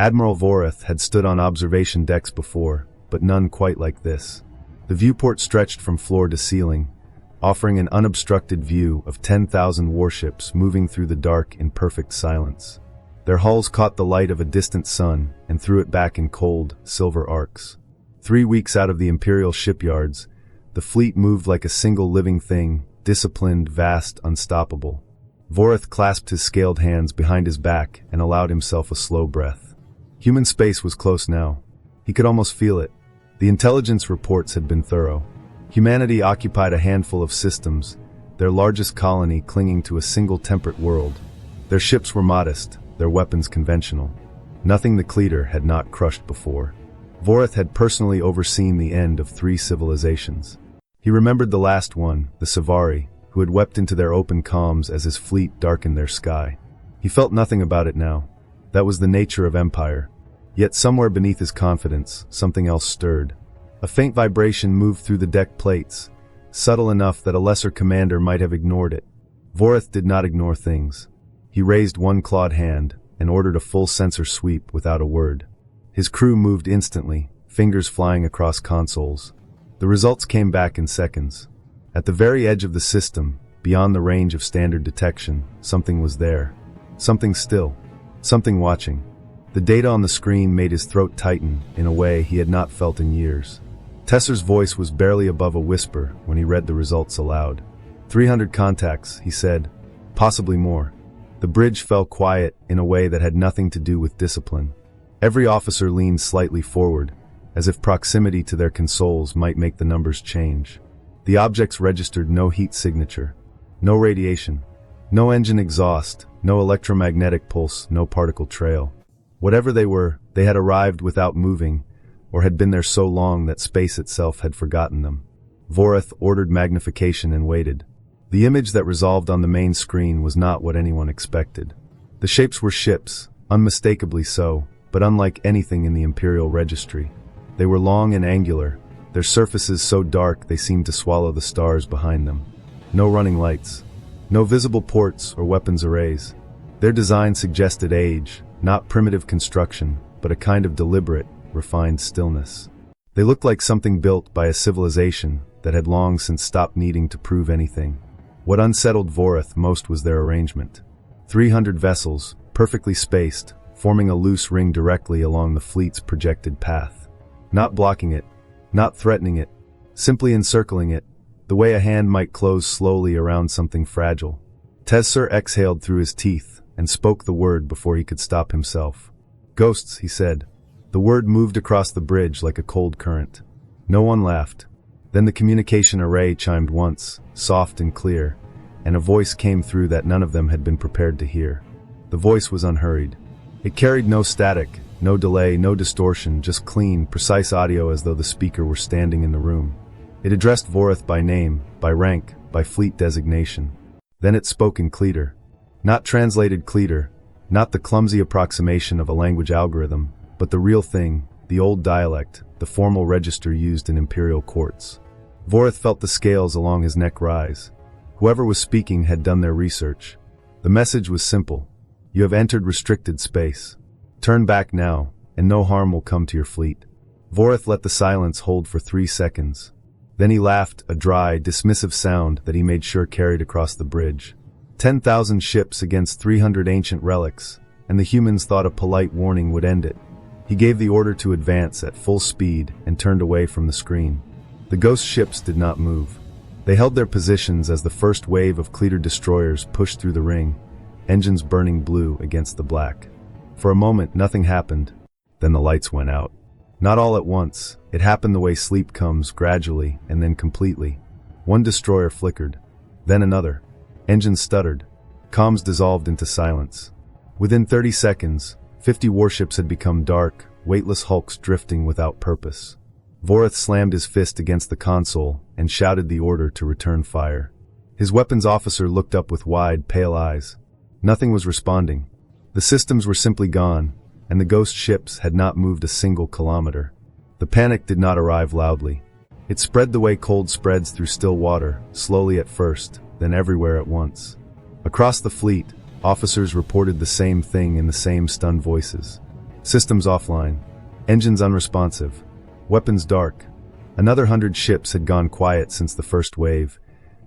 Admiral Vorath had stood on observation decks before, but none quite like this. The viewport stretched from floor to ceiling, offering an unobstructed view of 10,000 warships moving through the dark in perfect silence. Their hulls caught the light of a distant sun and threw it back in cold, silver arcs. 3 weeks out of the Imperial shipyards, the fleet moved like a single living thing, disciplined, vast, unstoppable. Vorath clasped his scaled hands behind his back and allowed himself a slow breath. Human space was close now. He could almost feel it. The intelligence reports had been thorough. Humanity occupied a handful of systems, their largest colony clinging to a single temperate world. Their ships were modest, their weapons conventional. Nothing the Kledor had not crushed before. Vorath had personally overseen the end of 3 civilizations. He remembered the last one, the Savari, who had wept into their open calms as his fleet darkened their sky. He felt nothing about it now. That was the nature of empire. Yet somewhere beneath his confidence, something else stirred. A faint vibration moved through the deck plates, subtle enough that a lesser commander might have ignored it. Vorath did not ignore things. He raised one clawed hand and ordered a full sensor sweep without a word. His crew moved instantly, fingers flying across consoles. The results came back in seconds. At the very edge of the system, beyond the range of standard detection, something was there. Something still. Something watching. The data on the screen made his throat tighten in a way he had not felt in years. Tesser's voice was barely above a whisper when he read the results aloud. 300 contacts, he said. Possibly more. The bridge fell quiet in a way that had nothing to do with discipline. Every officer leaned slightly forward, as if proximity to their consoles might make the numbers change. The objects registered no heat signature, no radiation, no engine exhaust, no electromagnetic pulse, no particle trail. Whatever they were, they had arrived without moving, or had been there so long that space itself had forgotten them. Vorath ordered magnification and waited. The image that resolved on the main screen was not what anyone expected. The shapes were ships, unmistakably so, but unlike anything in the Imperial registry. They were long and angular, their surfaces so dark they seemed to swallow the stars behind them. No running lights, no visible ports or weapons arrays. Their design suggested age, not primitive construction, but a kind of deliberate, refined stillness. They looked like something built by a civilization that had long since stopped needing to prove anything. What unsettled Vorath most was their arrangement. 300 vessels, perfectly spaced, forming a loose ring directly along the fleet's projected path. Not blocking it, not threatening it, simply encircling it, the way a hand might close slowly around something fragile. Tesser exhaled through his teeth and spoke the word before he could stop himself. Ghosts, he said. The word moved across the bridge like a cold current. No one laughed. Then the communication array chimed once, soft and clear, and a voice came through that none of them had been prepared to hear. The voice was unhurried. It carried no static, no delay, no distortion, just clean, precise audio as though the speaker were standing in the room. It addressed Vorath by name, by rank, by fleet designation. Then it spoke in Kledor. Not translated Kledor, not the clumsy approximation of a language algorithm, but the real thing, the old dialect, the formal register used in imperial courts. Vorath felt the scales along his neck rise. Whoever was speaking had done their research. The message was simple. You have entered restricted space. Turn back now, and no harm will come to your fleet. Vorath let the silence hold for 3 seconds. Then he laughed, a dry, dismissive sound that he made sure carried across the bridge. 10,000 ships against 300 ancient relics, and the humans thought a polite warning would end it. He gave the order to advance at full speed and turned away from the screen. The ghost ships did not move. They held their positions as the first wave of Kledor destroyers pushed through the ring, engines burning blue against the black. For a moment, nothing happened. Then the lights went out. Not all at once. It happened the way sleep comes, gradually and then completely. One destroyer flickered. Then another. Engines stuttered. Comms dissolved into silence. Within 30 seconds, 50 warships had become dark, weightless hulks drifting without purpose. Vorath slammed his fist against the console and shouted the order to return fire. His weapons officer looked up with wide, pale eyes. Nothing was responding. The systems were simply gone, and the ghost ships had not moved a single kilometer. The panic did not arrive loudly. It spread the way cold spreads through still water, slowly at first, then everywhere at once. Across the fleet, officers reported the same thing in the same stunned voices. Systems offline. Engines unresponsive. Weapons dark. Another 100 ships had gone quiet since the first wave,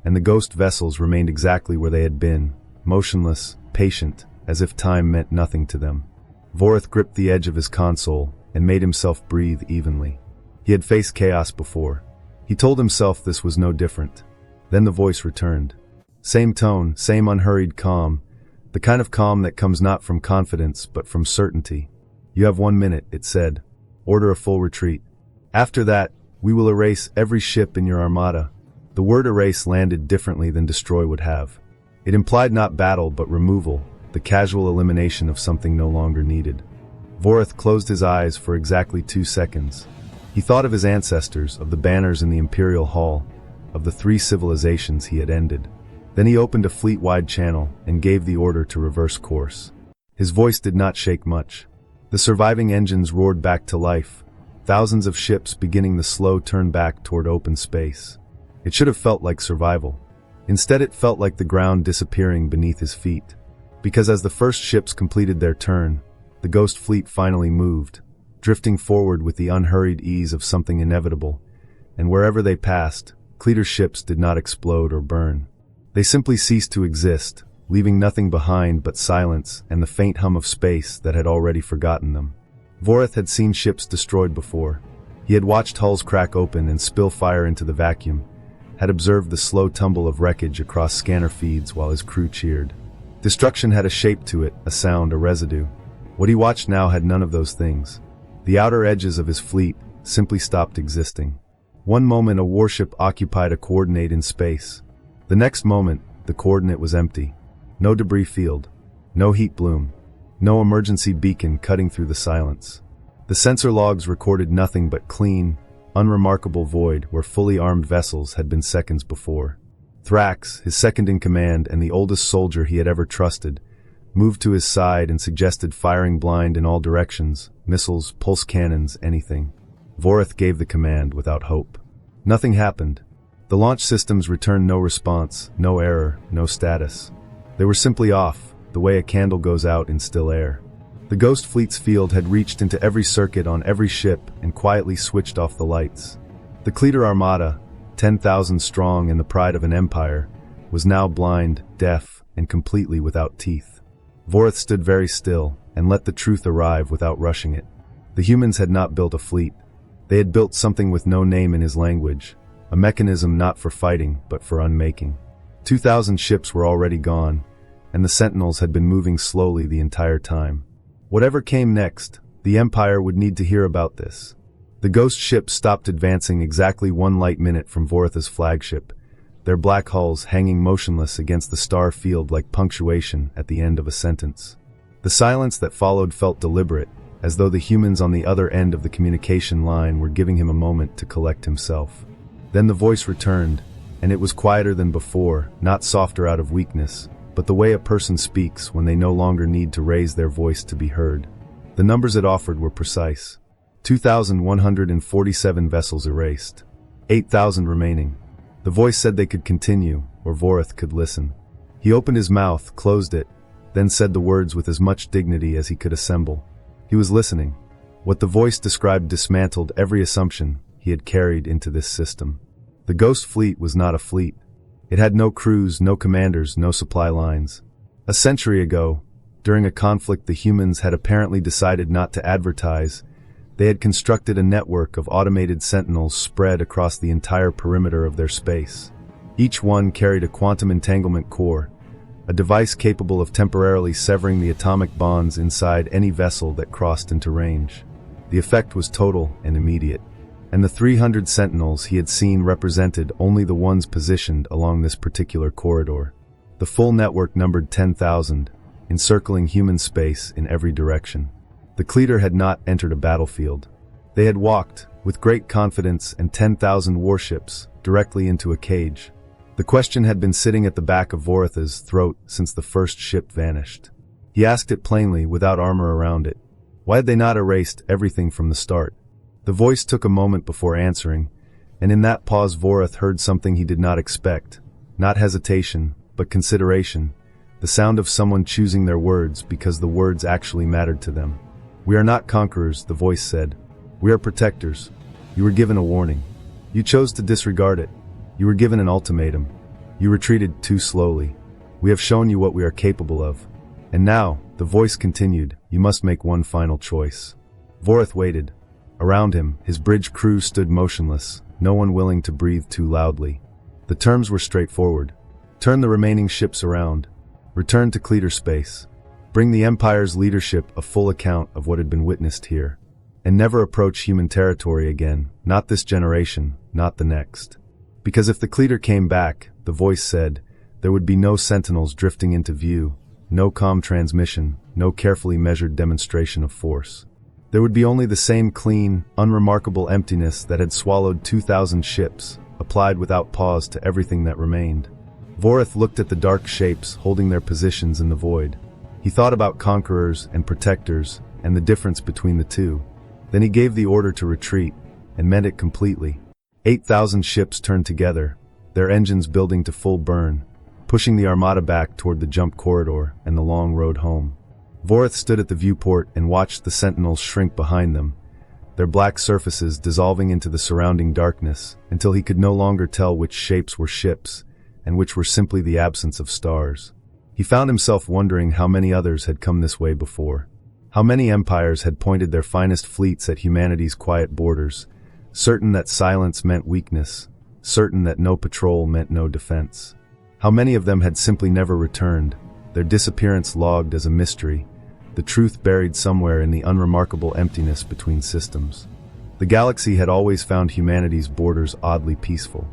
and the ghost vessels remained exactly where they had been, motionless, patient, as if time meant nothing to them. Vorath gripped the edge of his console and made himself breathe evenly. He had faced chaos before. He told himself this was no different. Then the voice returned. Same tone, same unhurried calm, the kind of calm that comes not from confidence but from certainty. You have 1 minute, it said. Order a full retreat. After that, we will erase every ship in your armada. The word erase landed differently than destroy would have. It implied not battle but removal, the casual elimination of something no longer needed. Vorath closed his eyes for exactly 2 seconds. He thought of his ancestors, of the banners in the Imperial Hall, of the 3 civilizations he had ended. Then he opened a fleet-wide channel and gave the order to reverse course. His voice did not shake much. The surviving engines roared back to life, thousands of ships beginning the slow turn back toward open space. It should have felt like survival. Instead, it felt like the ground disappearing beneath his feet. Because as the first ships completed their turn, the ghost fleet finally moved, drifting forward with the unhurried ease of something inevitable, and wherever they passed, Kledor's ships did not explode or burn. They simply ceased to exist, leaving nothing behind but silence and the faint hum of space that had already forgotten them. Vorath had seen ships destroyed before. He had watched hulls crack open and spill fire into the vacuum, had observed the slow tumble of wreckage across scanner feeds while his crew cheered. Destruction had a shape to it, a sound, a residue. What he watched now had none of those things. The outer edges of his fleet simply stopped existing. One moment a warship occupied a coordinate in space. The next moment, the coordinate was empty. No debris field. No heat bloom. No emergency beacon cutting through the silence. The sensor logs recorded nothing but clean, unremarkable void where fully armed vessels had been seconds before. Thrax, his second in command and the oldest soldier he had ever trusted, moved to his side and suggested firing blind in all directions, missiles, pulse cannons, anything. Vorath gave the command without hope. Nothing happened. The launch systems returned no response, no error, no status. They were simply off, the way a candle goes out in still air. The Ghost Fleet's field had reached into every circuit on every ship and quietly switched off the lights. The Kledor Armada, 10,000 strong and the pride of an empire, was now blind, deaf, and completely without teeth. Vorath stood very still and let the truth arrive without rushing it. The humans had not built a fleet. They had built something with no name in his language, a mechanism not for fighting but for unmaking. 2,000 ships were already gone, and the sentinels had been moving slowly the entire time. Whatever came next, the Empire would need to hear about this. The ghost ships stopped advancing exactly 1 light minute from Vorath's flagship, their black hulls hanging motionless against the star field like punctuation at the end of a sentence. The silence that followed felt deliberate, as though the humans on the other end of the communication line were giving him a moment to collect himself. Then the voice returned, and it was quieter than before, not softer out of weakness, but the way a person speaks when they no longer need to raise their voice to be heard. The numbers it offered were precise. 2,147 vessels erased. 8,000 remaining. The voice said they could continue, or Vorath could listen. He opened his mouth, closed it, then said the words with as much dignity as he could assemble. He was listening. What the voice described dismantled every assumption he had carried into this system. The Ghost Fleet was not a fleet. It had no crews, no commanders, no supply lines. A century ago, during a conflict the humans had apparently decided not to advertise, they had constructed a network of automated sentinels spread across the entire perimeter of their space. Each one carried a quantum entanglement core, a device capable of temporarily severing the atomic bonds inside any vessel that crossed into range. The effect was total and immediate, and the 300 sentinels he had seen represented only the ones positioned along this particular corridor. The full network numbered 10,000, encircling human space in every direction. The Kledor had not entered a battlefield. They had walked, with great confidence and 10,000 warships, directly into a cage. The question had been sitting at the back of Vorath's throat since the first ship vanished. He asked it plainly, without armor around it. Why had they not erased everything from the start? The voice took a moment before answering, and in that pause Vorath heard something he did not expect. Not hesitation, but consideration. The sound of someone choosing their words because the words actually mattered to them. "We are not conquerors," the voice said. "We are protectors. You were given a warning. You chose to disregard it. You were given an ultimatum. You retreated too slowly. We have shown you what we are capable of. And now," the voice continued, "you must make one final choice." Vorath waited. Around him, his bridge crew stood motionless, no one willing to breathe too loudly. The terms were straightforward. Turn the remaining ships around. Return to Kledor space. Bring the Empire's leadership a full account of what had been witnessed here. And never approach human territory again, not this generation, not the next. Because if the Kledor came back, the voice said, there would be no sentinels drifting into view, no comm transmission, no carefully measured demonstration of force. There would be only the same clean, unremarkable emptiness that had swallowed 2,000 ships, applied without pause to everything that remained. Vorath looked at the dark shapes holding their positions in the void. He thought about conquerors and protectors and the difference between the two. Then he gave the order to retreat, and meant it completely. 8,000 ships turned together, their engines building to full burn, pushing the armada back toward the jump corridor and the long road home. Vorath stood at the viewport and watched the sentinels shrink behind them, their black surfaces dissolving into the surrounding darkness until he could no longer tell which shapes were ships and which were simply the absence of stars. He found himself wondering how many others had come this way before. How many empires had pointed their finest fleets at humanity's quiet borders, certain that silence meant weakness, certain that no patrol meant no defense. How many of them had simply never returned, their disappearance logged as a mystery, the truth buried somewhere in the unremarkable emptiness between systems. The galaxy had always found humanity's borders oddly peaceful.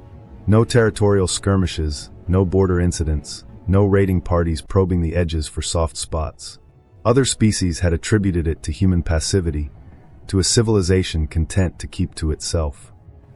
No territorial skirmishes, no border incidents, no raiding parties probing the edges for soft spots. Other species had attributed it to human passivity, to a civilization content to keep to itself.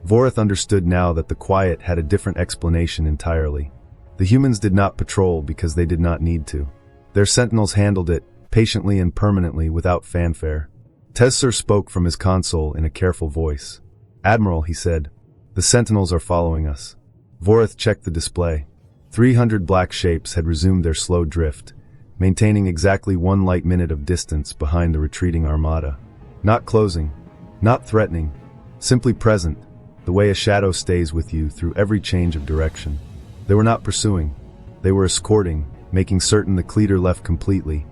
Vorath understood now that the quiet had a different explanation entirely. The humans did not patrol because they did not need to. Their sentinels handled it, patiently and permanently, without fanfare. Tessar spoke from his console in a careful voice. "Admiral," he said, "the sentinels are following us." Vorath checked the display. 300 black shapes had resumed their slow drift, maintaining exactly 1 light minute of distance behind the retreating armada. Not closing, not threatening, simply present, the way a shadow stays with you through every change of direction. They were not pursuing. They were escorting, making certain the Kledor left completely,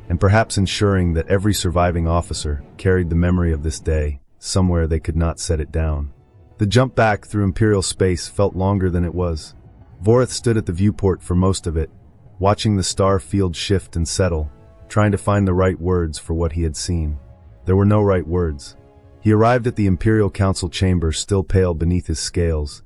and perhaps ensuring that every surviving officer carried the memory of this day, somewhere they could not set it down. The jump back through Imperial space felt longer than it was. Vorath stood at the viewport for most of it, watching the star field shift and settle, trying to find the right words for what he had seen. There were no right words. He arrived at the Imperial Council chamber still pale beneath his scales,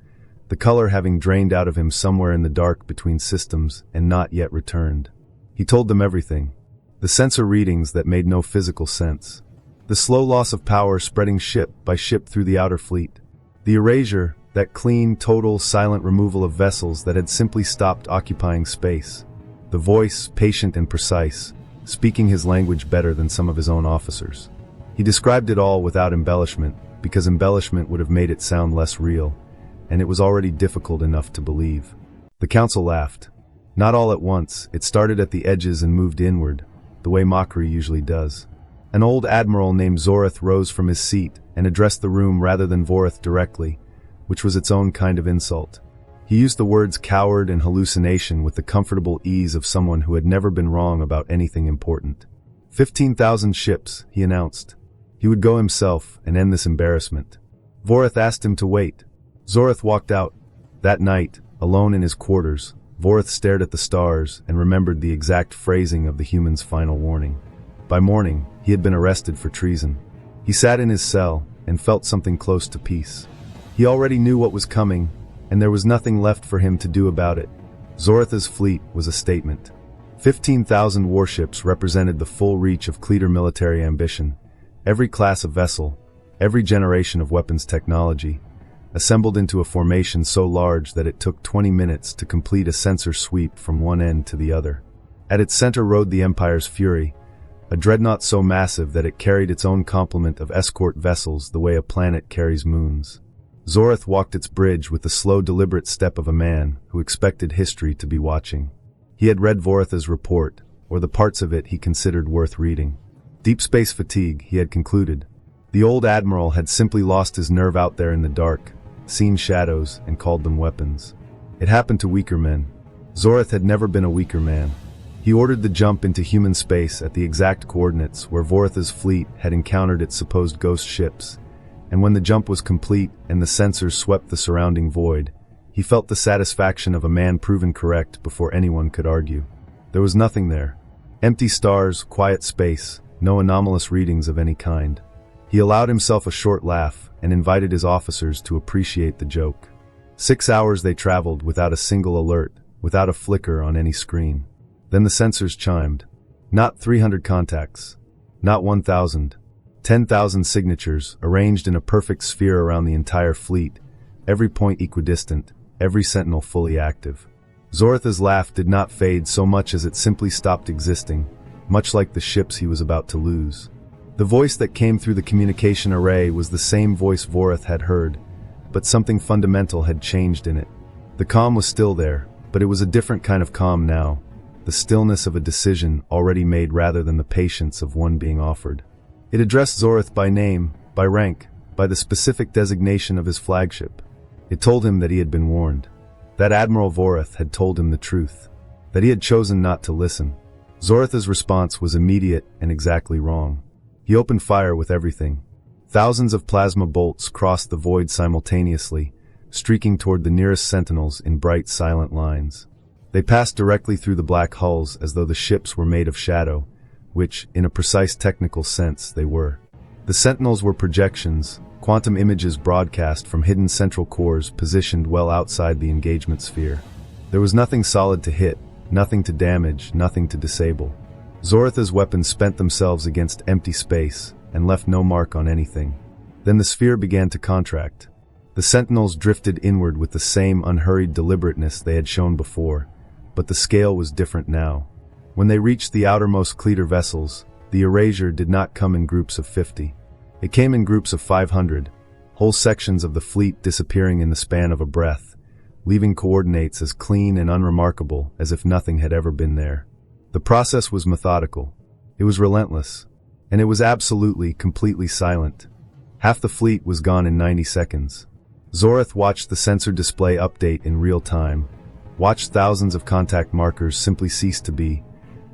the color having drained out of him somewhere in the dark between systems and not yet returned. He told them everything. The sensor readings that made no physical sense. The slow loss of power spreading ship by ship through the outer fleet. The erasure, that clean, total, silent removal of vessels that had simply stopped occupying space. The voice, patient and precise, speaking his language better than some of his own officers. He described it all without embellishment, because embellishment would have made it sound less real, and it was already difficult enough to believe. The council laughed. Not all at once, it started at the edges and moved inward, the way mockery usually does. An old admiral named Zorath rose from his seat and addressed the room rather than Vorath directly, which was its own kind of insult. He used the words coward and hallucination with the comfortable ease of someone who had never been wrong about anything important. 15,000 ships, he announced. He would go himself and end this embarrassment. Vorath asked him to wait. Zorath walked out. That night, alone in his quarters, Vorath stared at the stars and remembered the exact phrasing of the human's final warning. By morning, he had been arrested for treason. He sat in his cell and felt something close to peace. He already knew what was coming, and there was nothing left for him to do about it. Zorath's fleet was a statement. 15,000 warships represented the full reach of Kledor military ambition. Every class of vessel, every generation of weapons technology, assembled into a formation so large that it took 20 minutes to complete a sensor sweep from one end to the other. At its center rode the Empire's Fury, a dreadnought so massive that it carried its own complement of escort vessels the way a planet carries moons. Zorath walked its bridge with the slow, deliberate step of a man who expected history to be watching. He had read Vorath's report, or the parts of it he considered worth reading. Deep space fatigue, he had concluded. The old admiral had simply lost his nerve out there in the dark, seen shadows, and called them weapons. It happened to weaker men. Vorath had never been a weaker man. He ordered the jump into human space at the exact coordinates where Vorath's fleet had encountered its supposed ghost ships, and when the jump was complete and the sensors swept the surrounding void, he felt the satisfaction of a man proven correct before anyone could argue. There was nothing there. Empty stars, quiet space, no anomalous readings of any kind. He allowed himself a short laugh and invited his officers to appreciate the joke. 6 hours they traveled without a single alert, without a flicker on any screen. Then the sensors chimed. Not 300 contacts. Not 1,000. 10,000 signatures, arranged in a perfect sphere around the entire fleet, every point equidistant, every sentinel fully active. Vorath's laugh did not fade so much as it simply stopped existing, much like the ships he was about to lose. The voice that came through the communication array was the same voice Vorath had heard, but something fundamental had changed in it. The calm was still there, but it was a different kind of calm now, the stillness of a decision already made rather than the patience of one being offered. It addressed Vorath by name, by rank, by the specific designation of his flagship. It told him that he had been warned, that Admiral Vorath had told him the truth, that he had chosen not to listen. Vorath's response was immediate and exactly wrong. He opened fire with everything. Thousands of plasma bolts crossed the void simultaneously, streaking toward the nearest sentinels in bright, silent lines. They passed directly through the black hulls as though the ships were made of shadow, which, in a precise technical sense, they were. The sentinels were projections, quantum images broadcast from hidden central cores positioned well outside the engagement sphere. There was nothing solid to hit, nothing to damage, nothing to disable. Vorath's weapons spent themselves against empty space and left no mark on anything. Then the sphere began to contract. The sentinels drifted inward with the same unhurried deliberateness they had shown before, but the scale was different now. When they reached the outermost Kledor vessels, the erasure did not come in groups of 50. It came in groups of 500, whole sections of the fleet disappearing in the span of a breath, leaving coordinates as clean and unremarkable as if nothing had ever been there. The process was methodical. It was relentless. And it was absolutely, completely silent. Half the fleet was gone in 90 seconds. Vorath watched the sensor display update in real time, watched thousands of contact markers simply cease to be,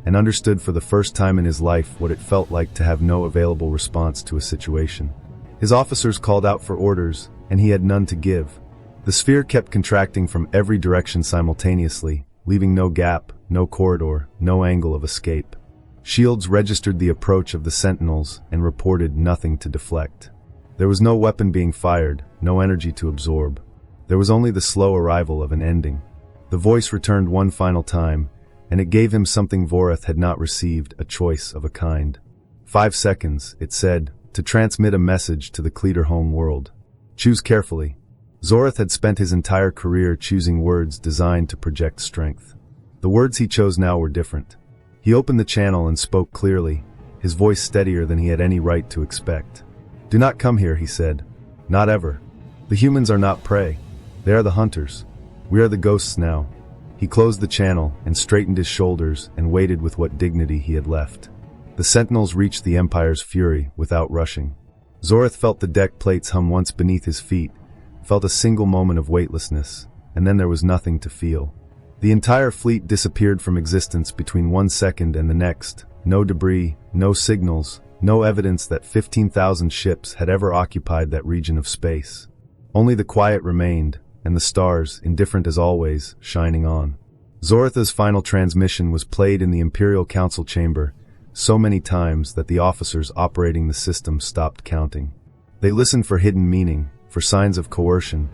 and understood for the first time in his life what it felt like to have no available response to a situation. His officers called out for orders, and he had none to give. The sphere kept contracting from every direction simultaneously, leaving no gap, no corridor, no angle of escape. Shields registered the approach of the sentinels and reported nothing to deflect. There was no weapon being fired, no energy to absorb. There was only the slow arrival of an ending. The voice returned one final time, and it gave him something Vorath had not received, a choice of a kind. 5 seconds, it said, to transmit a message to the Kledor home world. Choose carefully. Vorath had spent his entire career choosing words designed to project strength. The words he chose now were different. He opened the channel and spoke clearly, his voice steadier than he had any right to expect. Do not come here, he said. Not ever. The humans are not prey. They are the hunters. We are the ghosts now. He closed the channel and straightened his shoulders and waited with what dignity he had left. The sentinels reached the Empire's fury without rushing. Vorath felt the deck plates hum once beneath his feet, felt a single moment of weightlessness, and then there was nothing to feel. The entire fleet disappeared from existence between 1 second and the next. No debris, no signals, no evidence that 15,000 ships had ever occupied that region of space. Only the quiet remained, and the stars, indifferent as always, shining on. Vorath's final transmission was played in the Imperial Council chamber so many times that the officers operating the system stopped counting. They listened for hidden meaning, for signs of coercion,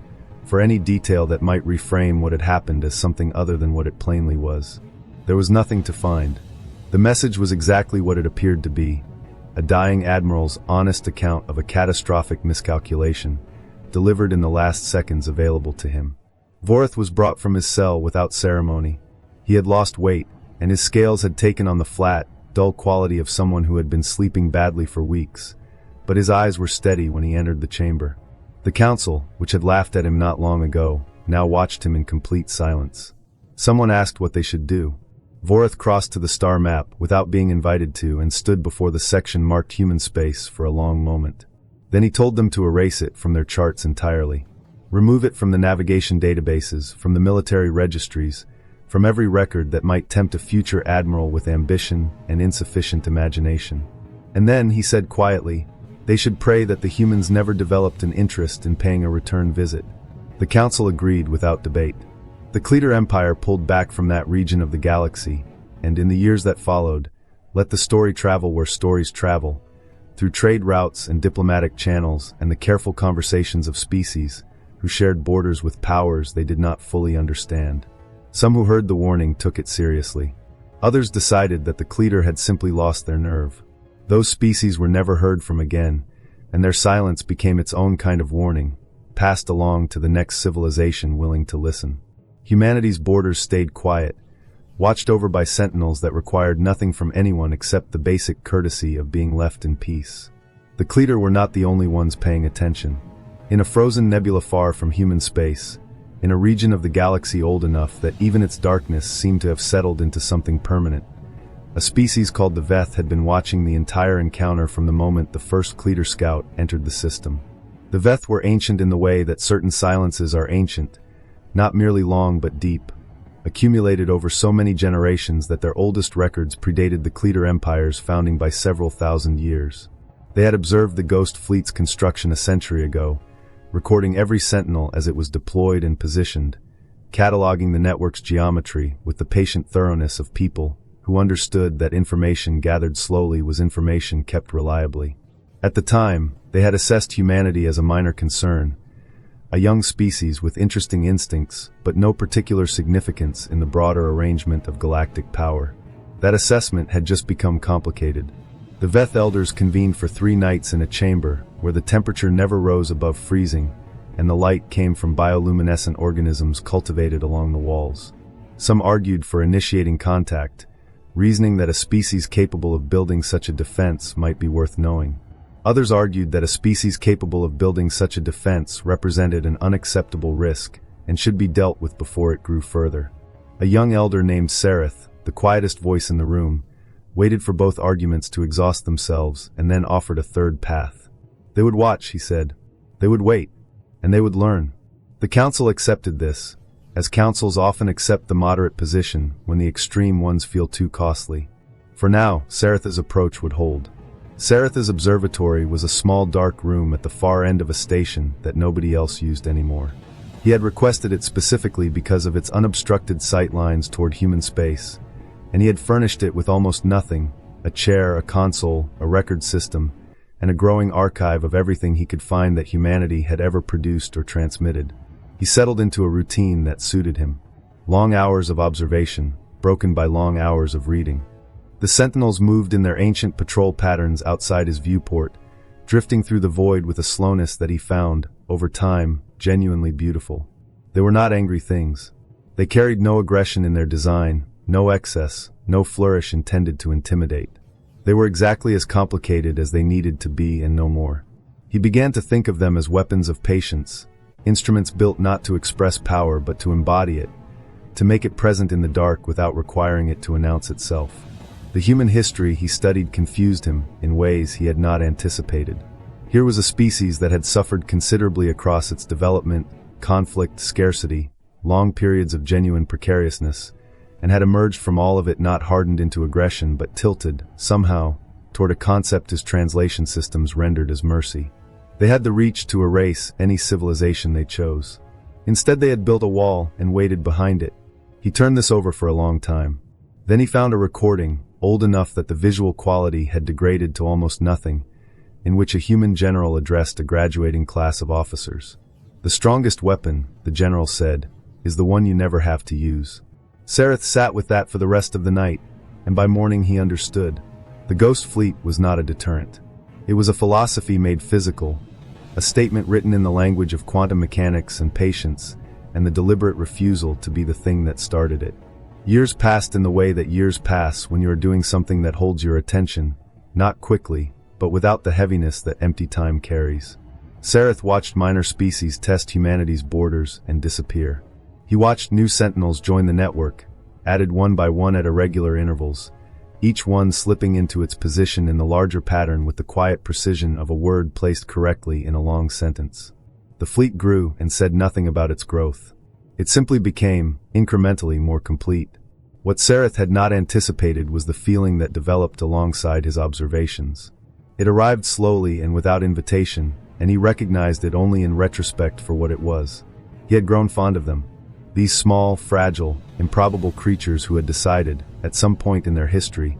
for any detail that might reframe what had happened as something other than what it plainly was. There was nothing to find. The message was exactly what it appeared to be, a dying admiral's honest account of a catastrophic miscalculation, delivered in the last seconds available to him. Vorath was brought from his cell without ceremony. He had lost weight, and his scales had taken on the flat, dull quality of someone who had been sleeping badly for weeks, but his eyes were steady when he entered the chamber. The council, which had laughed at him not long ago, now watched him in complete silence. Someone asked what they should do. Vorath crossed to the star map without being invited to and stood before the section marked human space for a long moment. Then he told them to erase it from their charts entirely. Remove it from the navigation databases, from the military registries, from every record that might tempt a future admiral with ambition and insufficient imagination. And then, he said quietly, they should pray that the humans never developed an interest in paying a return visit. The council agreed without debate. The Kledor Empire pulled back from that region of the galaxy, and in the years that followed, let the story travel where stories travel, through trade routes and diplomatic channels and the careful conversations of species who shared borders with powers they did not fully understand. Some who heard the warning took it seriously. Others decided that the Kledor had simply lost their nerve. Those species were never heard from again, and their silence became its own kind of warning, passed along to the next civilization willing to listen. Humanity's borders stayed quiet, watched over by sentinels that required nothing from anyone except the basic courtesy of being left in peace. The Kledor were not the only ones paying attention. In a frozen nebula far from human space, in a region of the galaxy old enough that even its darkness seemed to have settled into something permanent, a species called the Veth had been watching the entire encounter from the moment the first Kledor scout entered the system. The Veth were ancient in the way that certain silences are ancient, not merely long but deep, accumulated over so many generations that their oldest records predated the Kledor Empire's founding by several thousand years. They had observed the Ghost Fleet's construction a century ago, recording every sentinel as it was deployed and positioned, cataloging the network's geometry with the patient thoroughness of people who understood that information gathered slowly was information kept reliably. At the time, they had assessed humanity as a minor concern, a young species with interesting instincts, but no particular significance in the broader arrangement of galactic power. That assessment had just become complicated. The Veth elders convened for 3 nights in a chamber where the temperature never rose above freezing, and the light came from bioluminescent organisms cultivated along the walls. Some argued for initiating contact, reasoning that a species capable of building such a defense might be worth knowing. Others argued that a species capable of building such a defense represented an unacceptable risk and should be dealt with before it grew further. A young elder named Sareth, the quietest voice in the room, waited for both arguments to exhaust themselves and then offered a third path. They would watch, he said. They would wait, and they would learn. The council accepted this, as councils often accept the moderate position when the extreme ones feel too costly. For now, Sareth's approach would hold. Sareth's observatory was a small dark room at the far end of a station that nobody else used anymore. He had requested it specifically because of its unobstructed sight lines toward human space, and he had furnished it with almost nothing: a chair, a console, a record system, and a growing archive of everything he could find that humanity had ever produced or transmitted. He settled into a routine that suited him. Long hours of observation, broken by long hours of reading. The sentinels moved in their ancient patrol patterns outside his viewport, drifting through the void with a slowness that he found, over time, genuinely beautiful. They were not angry things. They carried no aggression in their design, no excess, no flourish intended to intimidate. They were exactly as complicated as they needed to be and no more. He began to think of them as weapons of patience, instruments built not to express power but to embody it, to make it present in the dark without requiring it to announce itself. The human history he studied confused him in ways he had not anticipated. Here was a species that had suffered considerably across its development, conflict, scarcity, long periods of genuine precariousness, and had emerged from all of it not hardened into aggression but tilted, somehow, toward a concept his translation systems rendered as mercy. They had the reach to erase any civilization they chose. Instead, they had built a wall and waited behind it. He turned this over for a long time. Then he found a recording, old enough that the visual quality had degraded to almost nothing, in which a human general addressed a graduating class of officers. "The strongest weapon," the general said, "is the one you never have to use." Sareth sat with that for the rest of the night, and by morning he understood. The Ghost Fleet was not a deterrent. It was a philosophy made physical, a statement written in the language of quantum mechanics and patience, and the deliberate refusal to be the thing that started it. Years passed in the way that years pass when you are doing something that holds your attention, not quickly, but without the heaviness that empty time carries. Sareth watched minor species test humanity's borders and disappear. He watched new sentinels join the network, added one by one at irregular intervals, each one slipping into its position in the larger pattern with the quiet precision of a word placed correctly in a long sentence. The fleet grew and said nothing about its growth. It simply became, incrementally, more complete. What Sareth had not anticipated was the feeling that developed alongside his observations. It arrived slowly and without invitation, and he recognized it only in retrospect for what it was. He had grown fond of them. These small, fragile, improbable creatures who had decided, at some point in their history,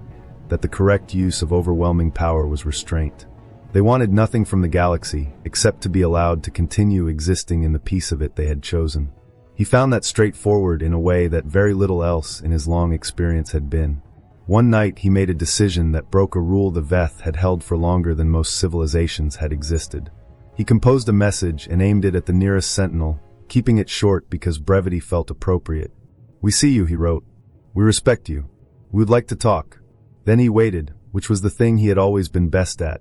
that the correct use of overwhelming power was restraint. They wanted nothing from the galaxy except to be allowed to continue existing in the piece of it they had chosen. He found that straightforward in a way that very little else in his long experience had been. One night he made a decision that broke a rule the Veth had held for longer than most civilizations had existed. He composed a message and aimed it at the nearest sentinel, keeping it short because brevity felt appropriate. "We see you," he wrote. "We respect you. We would like to talk." Then he waited, which was the thing he had always been best at.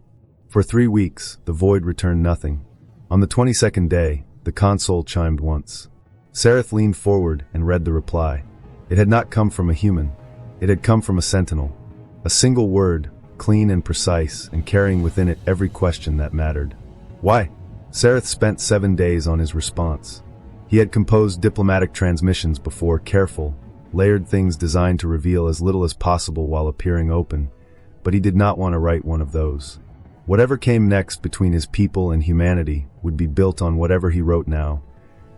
For 3 weeks, the void returned nothing. On the 22nd day, the console chimed once. Sareth leaned forward and read the reply. It had not come from a human. It had come from a sentinel. A single word, clean and precise, and carrying within it every question that mattered. Why? Sareth spent 7 days on his response. He had composed diplomatic transmissions before, careful, layered things designed to reveal as little as possible while appearing open, but he did not want to write one of those. Whatever came next between his people and humanity would be built on whatever he wrote now,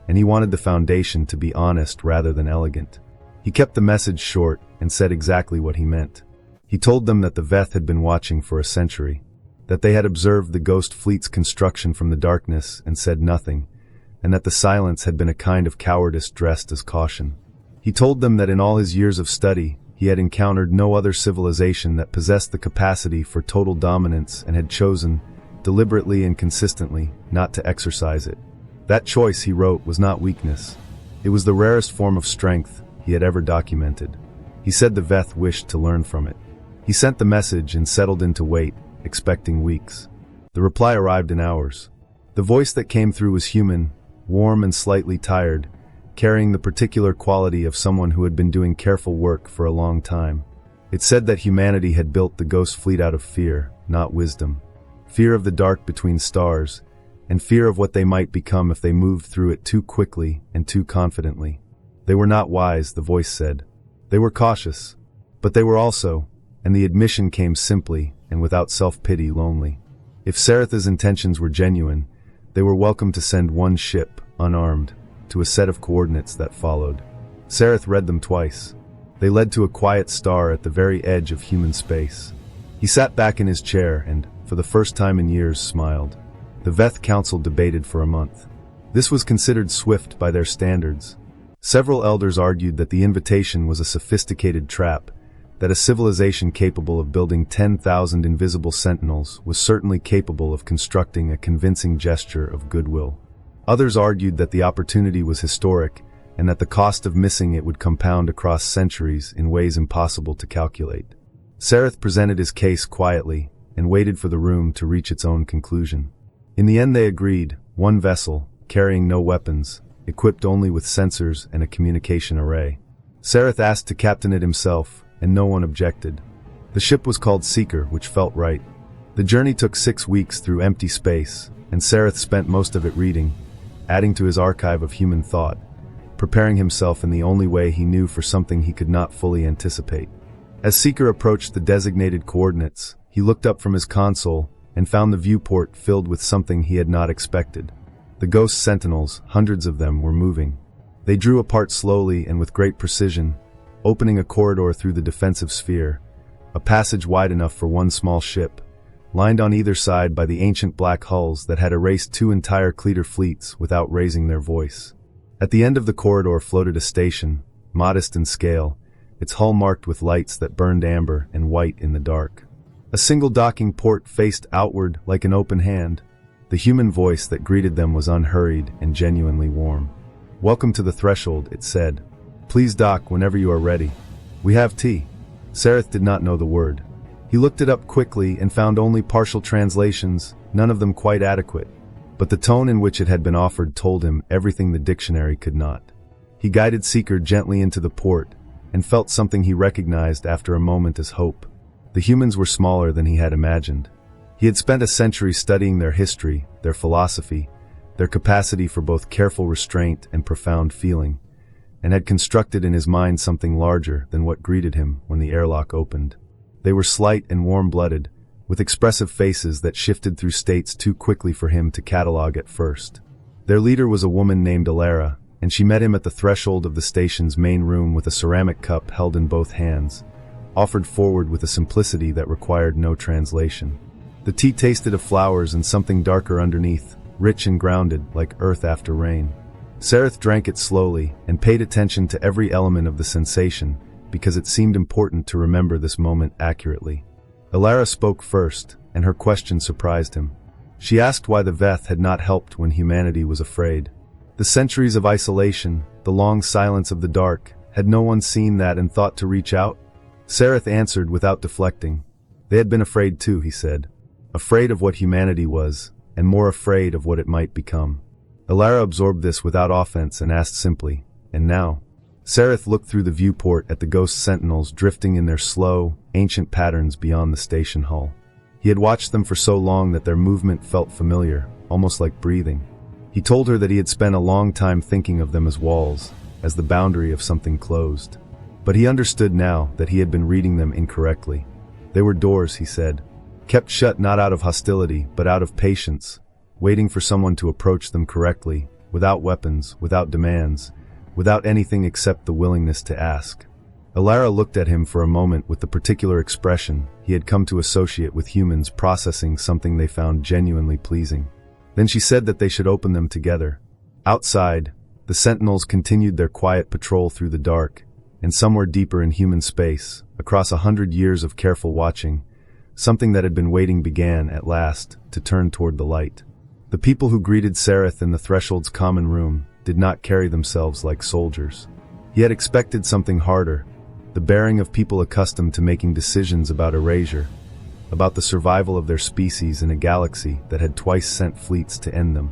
and he wanted the foundation to be honest rather than elegant. He kept the message short and said exactly what he meant. He told them that the Veth had been watching for a century, that they had observed the Ghost Fleet's construction from the darkness and said nothing, and that the silence had been a kind of cowardice dressed as caution. He told them that in all his years of study, he had encountered no other civilization that possessed the capacity for total dominance and had chosen, deliberately and consistently, not to exercise it. That choice, he wrote, was not weakness. It was the rarest form of strength he had ever documented. He said the Veth wished to learn from it. He sent the message and settled in to wait, expecting weeks. The reply arrived in hours. The voice that came through was human, warm and slightly tired, carrying the particular quality of someone who had been doing careful work for a long time. It said that humanity had built the Ghost Fleet out of fear, not wisdom. Fear of the dark between stars, and fear of what they might become if they moved through it too quickly and too confidently. They were not wise, the voice said. They were cautious, but they were also, and the admission came simply and without self-pity, lonely. If Sareth's intentions were genuine, they were welcome to send one ship, unarmed, to a set of coordinates that followed. Sareth read them twice. They led to a quiet star at the very edge of human space. He sat back in his chair and, for the first time in years, smiled. The Veth Council debated for a month. This was considered swift by their standards. Several elders argued that the invitation was a sophisticated trap, that a civilization capable of building 10,000 invisible sentinels was certainly capable of constructing a convincing gesture of goodwill. Others argued that the opportunity was historic, and that the cost of missing it would compound across centuries in ways impossible to calculate. Sareth presented his case quietly, and waited for the room to reach its own conclusion. In the end they agreed, one vessel, carrying no weapons, equipped only with sensors and a communication array. Sareth asked to captain it himself, and no one objected. The ship was called Seeker, which felt right. The journey took 6 weeks through empty space, and Sareth spent most of it reading, adding to his archive of human thought, preparing himself in the only way he knew for something he could not fully anticipate. As Seeker approached the designated coordinates, he looked up from his console and found the viewport filled with something he had not expected. The Ghost Sentinels, hundreds of them, were moving. They drew apart slowly and with great precision, opening a corridor through the defensive sphere, a passage wide enough for one small ship, lined on either side by the ancient black hulls that had erased 2 entire Kledor fleets without raising their voice. At the end of the corridor floated a station, modest in scale, its hull marked with lights that burned amber and white in the dark. A single docking port faced outward like an open hand. The human voice that greeted them was unhurried and genuinely warm. "Welcome to the threshold," it said. "Please dock whenever you are ready. We have tea." Sareth did not know the word. He looked it up quickly and found only partial translations, none of them quite adequate. But the tone in which it had been offered told him everything the dictionary could not. He guided Seeker gently into the port, and felt something he recognized after a moment as hope. The humans were smaller than he had imagined. He had spent a century studying their history, their philosophy, their capacity for both careful restraint and profound feeling, and had constructed in his mind something larger than what greeted him when the airlock opened. They were slight and warm-blooded, with expressive faces that shifted through states too quickly for him to catalog at first. Their leader was a woman named Alara, and she met him at the threshold of the station's main room with a ceramic cup held in both hands, offered forward with a simplicity that required no translation. The tea tasted of flowers and something darker underneath, rich and grounded like earth after rain. Sareth drank it slowly and paid attention to every element of the sensation because it seemed important to remember this moment accurately. Alara spoke first, and her question surprised him. She asked why the Veth had not helped when humanity was afraid. The centuries of isolation, the long silence of the dark, had no one seen that and thought to reach out? Sareth answered without deflecting. They had been afraid too, he said. Afraid of what humanity was, and more afraid of what it might become. Alara absorbed this without offense and asked simply, "And now?" Sareth looked through the viewport at the ghost sentinels drifting in their slow, ancient patterns beyond the station hull. He had watched them for so long that their movement felt familiar, almost like breathing. He told her that he had spent a long time thinking of them as walls, as the boundary of something closed. But he understood now that he had been reading them incorrectly. They were doors, he said, kept shut not out of hostility, but out of patience, waiting for someone to approach them correctly, without weapons, without demands, without anything except the willingness to ask. Alara looked at him for a moment with the particular expression he had come to associate with humans processing something they found genuinely pleasing. Then she said that they should open them together. Outside, the sentinels continued their quiet patrol through the dark, and somewhere deeper in human space, across 100 years of careful watching, something that had been waiting began, at last, to turn toward the light. The people who greeted Sareth in the threshold's common room did not carry themselves like soldiers. He had expected something harder, the bearing of people accustomed to making decisions about erasure, about the survival of their species in a galaxy that had twice sent fleets to end them.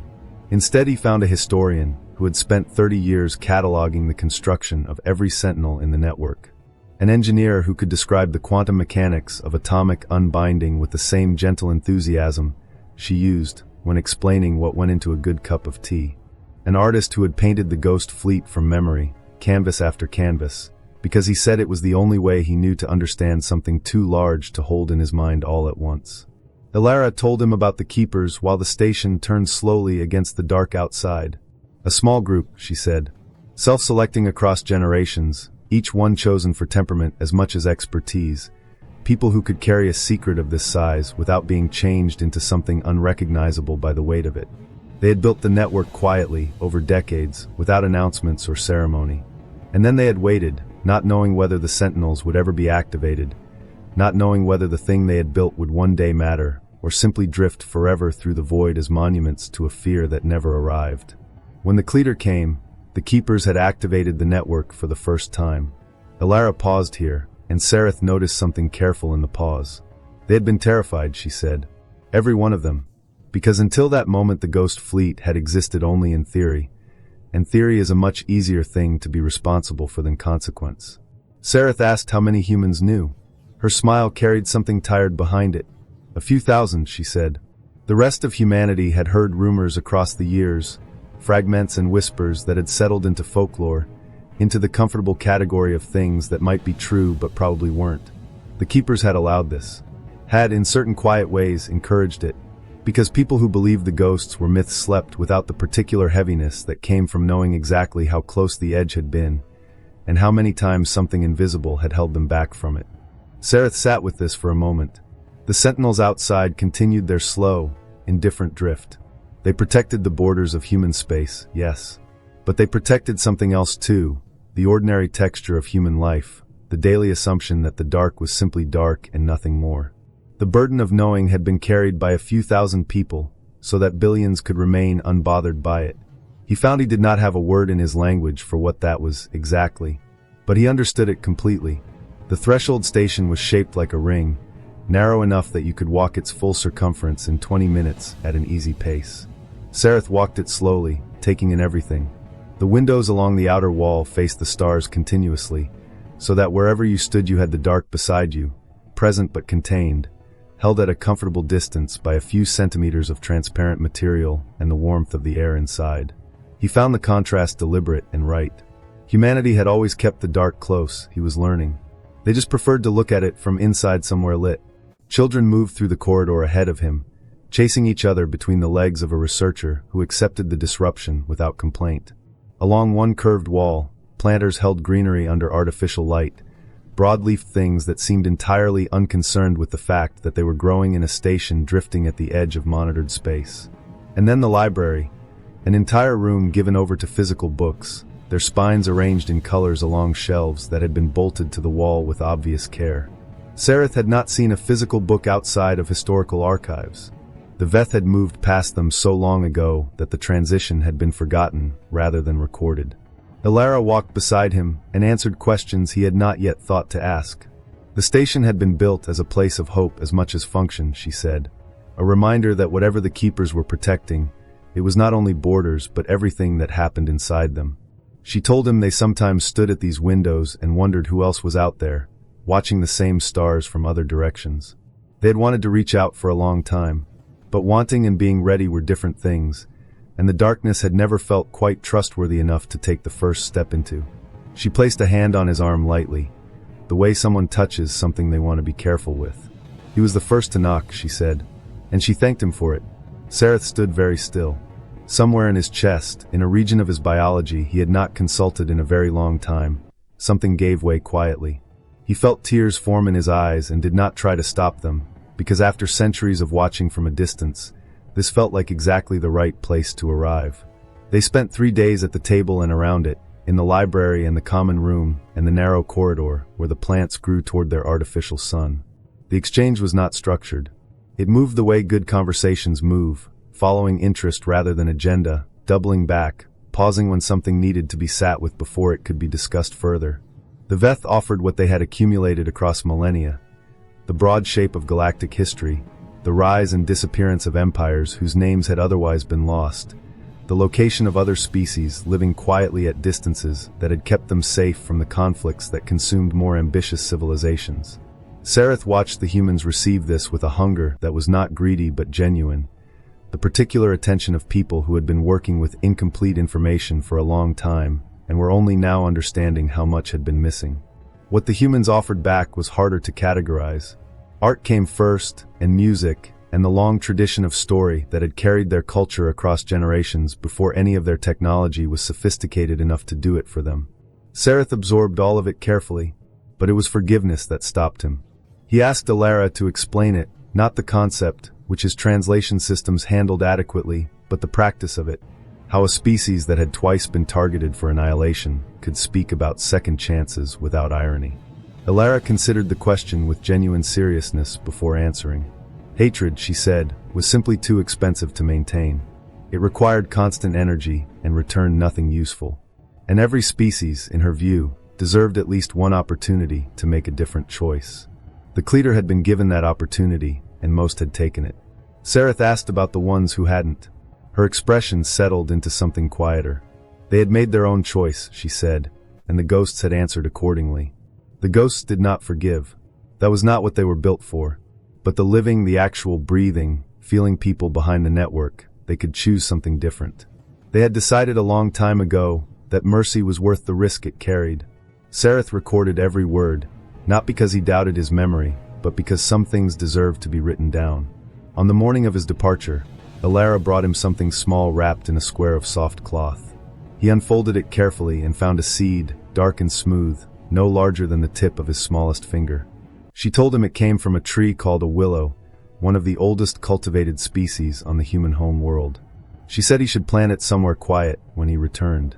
Instead, he found a historian who had spent 30 years cataloging the construction of every sentinel in the network. An engineer who could describe the quantum mechanics of atomic unbinding with the same gentle enthusiasm she used when explaining what went into a good cup of tea. An artist who had painted the ghost fleet from memory, canvas after canvas, because he said it was the only way he knew to understand something too large to hold in his mind all at once. Alara told him about the keepers while the station turned slowly against the dark outside. A small group, she said, self-selecting across generations, each one chosen for temperament as much as expertise, people who could carry a secret of this size without being changed into something unrecognizable by the weight of it. They had built the network quietly, over decades, without announcements or ceremony. And then they had waited, not knowing whether the sentinels would ever be activated, not knowing whether the thing they had built would one day matter, or simply drift forever through the void as monuments to a fear that never arrived. When the Kledor came, the keepers had activated the network for the first time. Alara paused here, and Sareth noticed something careful in the pause. They had been terrified, she said. Every one of them. Because until that moment the ghost fleet had existed only in theory, and theory is a much easier thing to be responsible for than consequence. Sareth asked how many humans knew. Her smile carried something tired behind it. A few thousand, she said. The rest of humanity had heard rumors across the years, fragments and whispers that had settled into folklore, into the comfortable category of things that might be true but probably weren't. The keepers had allowed this, had in certain quiet ways encouraged it, because people who believed the ghosts were myths slept without the particular heaviness that came from knowing exactly how close the edge had been, and how many times something invisible had held them back from it. Sareth sat with this for a moment. The sentinels outside continued their slow, indifferent drift. They protected the borders of human space, yes. But they protected something else too, the ordinary texture of human life, the daily assumption that the dark was simply dark and nothing more. The burden of knowing had been carried by a few thousand people, so that billions could remain unbothered by it. He found he did not have a word in his language for what that was exactly, but he understood it completely. The threshold station was shaped like a ring, narrow enough that you could walk its full circumference in 20 minutes at an easy pace. Sareth walked it slowly, taking in everything. The windows along the outer wall faced the stars continuously, so that wherever you stood you had the dark beside you, present but contained, held at a comfortable distance by a few centimeters of transparent material and the warmth of the air inside. He found the contrast deliberate and right. Humanity had always kept the dark close, he was learning. They just preferred to look at it from inside somewhere lit. Children moved through the corridor ahead of him, chasing each other between the legs of a researcher who accepted the disruption without complaint. Along one curved wall, planters held greenery under artificial light, broadleaf things that seemed entirely unconcerned with the fact that they were growing in a station drifting at the edge of monitored space. And then the library, an entire room given over to physical books, their spines arranged in colors along shelves that had been bolted to the wall with obvious care. Sareth had not seen a physical book outside of historical archives. The Veth had moved past them so long ago that the transition had been forgotten rather than recorded. Ilara walked beside him and answered questions he had not yet thought to ask. The station had been built as a place of hope as much as function, she said. A reminder that whatever the keepers were protecting, it was not only borders but everything that happened inside them. She told him they sometimes stood at these windows and wondered who else was out there, watching the same stars from other directions. They had wanted to reach out for a long time, but wanting and being ready were different things, and the darkness had never felt quite trustworthy enough to take the first step into. She placed a hand on his arm lightly, the way someone touches something they want to be careful with. He was the first to knock, she said, and she thanked him for it. Sareth stood very still. Somewhere in his chest, in a region of his biology he had not consulted in a very long time, something gave way quietly. He felt tears form in his eyes and did not try to stop them, because after centuries of watching from a distance, this felt like exactly the right place to arrive. They spent 3 days at the table and around it, in the library and the common room and the narrow corridor where the plants grew toward their artificial sun. The exchange was not structured. It moved the way good conversations move, following interest rather than agenda, doubling back, pausing when something needed to be sat with before it could be discussed further. The Veth offered what they had accumulated across millennia: the broad shape of galactic history, the rise and disappearance of empires whose names had otherwise been lost, the location of other species living quietly at distances that had kept them safe from the conflicts that consumed more ambitious civilizations. Sareth watched the humans receive this with a hunger that was not greedy but genuine, the particular attention of people who had been working with incomplete information for a long time and were only now understanding how much had been missing. What the humans offered back was harder to categorize. Art came first, and music, and the long tradition of story that had carried their culture across generations before any of their technology was sophisticated enough to do it for them. Sareth absorbed all of it carefully, but it was forgiveness that stopped him. He asked Ilara to explain it, not the concept, which his translation systems handled adequately, but the practice of it. How a species that had twice been targeted for annihilation could speak about second chances without irony. Ilara considered the question with genuine seriousness before answering. Hatred, she said, was simply too expensive to maintain. It required constant energy and returned nothing useful. And every species, in her view, deserved at least one opportunity to make a different choice. The Kledor had been given that opportunity, and most had taken it. Sareth asked about the ones who hadn't. Her expression settled into something quieter. They had made their own choice, she said, and the ghosts had answered accordingly. The ghosts did not forgive. That was not what they were built for. But the living, the actual breathing, feeling people behind the network, they could choose something different. They had decided a long time ago that mercy was worth the risk it carried. Sareth recorded every word, not because he doubted his memory, but because some things deserved to be written down. On the morning of his departure, Ilara brought him something small wrapped in a square of soft cloth. He unfolded it carefully and found a seed, dark and smooth, no larger than the tip of his smallest finger. She told him it came from a tree called a willow, one of the oldest cultivated species on the human home world. She said he should plant it somewhere quiet when he returned.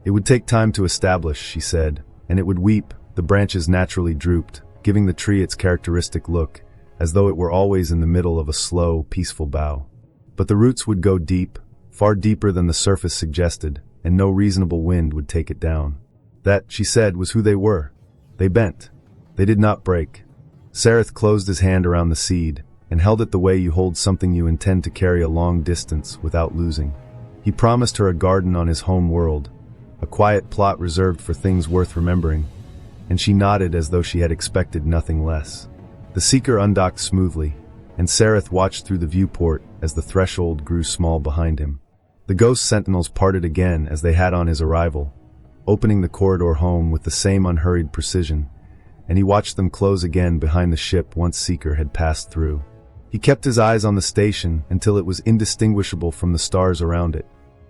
It would take time to establish, she said, and it would weep. The branches naturally drooped, giving the tree its characteristic look, as though it were always in the middle of a slow, peaceful bow. But the roots would go deep, far deeper than the surface suggested, and no reasonable wind would take it down. That, she said, was who they were. They bent. They did not break. Sareth closed his hand around the seed, and held it the way you hold something you intend to carry a long distance without losing. He promised her a garden on his home world, a quiet plot reserved for things worth remembering, and she nodded as though she had expected nothing less. The Seeker undocked smoothly, and Sareth watched through the viewport as the threshold grew small behind him. The ghost sentinels parted again as they had on his arrival, opening the corridor home with the same unhurried precision, and he watched them close again behind the ship once Seeker had passed through. He kept his eyes on the station until it was indistinguishable from the stars around it.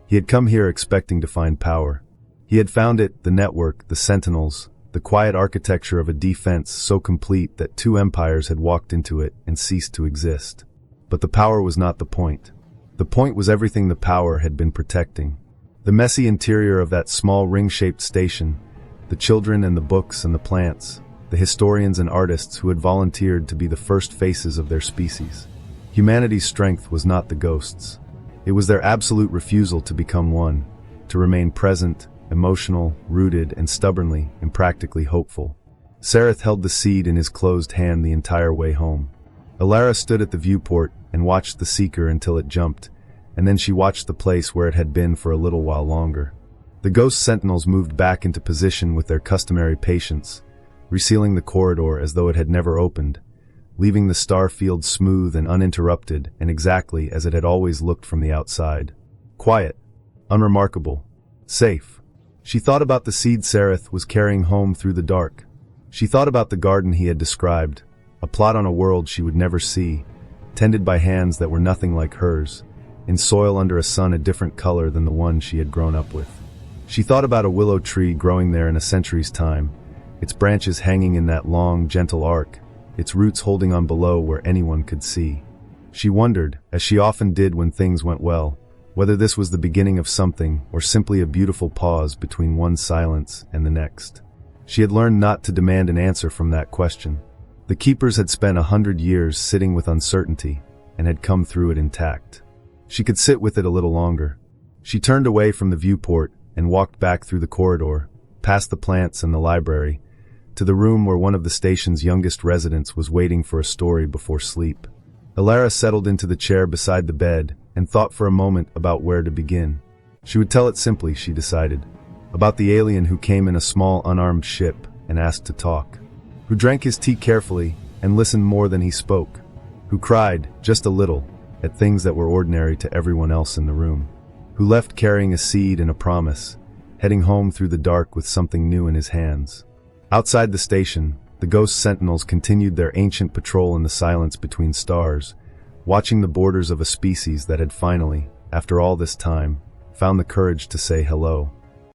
He had come here expecting to find power. He had found it, the network, the sentinels, the quiet architecture of a defense so complete that two empires had walked into it and ceased to exist. But the power was not the point. The point was everything the power had been protecting. The messy interior of that small ring-shaped station, the children and the books and the plants, the historians and artists who had volunteered to be the first faces of their species. Humanity's strength was not the ghosts. It was their absolute refusal to become one, to remain present, emotional, rooted, and stubbornly, impractically hopeful. Sareth held the seed in his closed hand the entire way home. Alara stood at the viewport and watched the Seeker until it jumped, and then she watched the place where it had been for a little while longer. The ghost sentinels moved back into position with their customary patience, resealing the corridor as though it had never opened, leaving the star field smooth and uninterrupted and exactly as it had always looked from the outside. Quiet, unremarkable, safe. She thought about the seed Sareth was carrying home through the dark. She thought about the garden he had described, a plot on a world she would never see, tended by hands that were nothing like hers, in soil under a sun a different color than the one she had grown up with. She thought about a willow tree growing there in a century's time, its branches hanging in that long, gentle arc, its roots holding on below where anyone could see. She wondered, as she often did when things went well, whether this was the beginning of something or simply a beautiful pause between one silence and the next. She had learned not to demand an answer from that question. The keepers had spent 100 years sitting with uncertainty and had come through it intact. She could sit with it a little longer. She turned away from the viewport and walked back through the corridor, past the plants and the library, to the room where one of the station's youngest residents was waiting for a story before sleep. Alara settled into the chair beside the bed and thought for a moment about where to begin. She would tell it simply, she decided, about the alien who came in a small unarmed ship and asked to talk, who drank his tea carefully and listened more than he spoke, who cried, just a little, at things that were ordinary to everyone else in the room, who left carrying a seed and a promise, heading home through the dark with something new in his hands. Outside the station, the ghost sentinels continued their ancient patrol in the silence between stars, watching the borders of a species that had finally, after all this time, found the courage to say hello.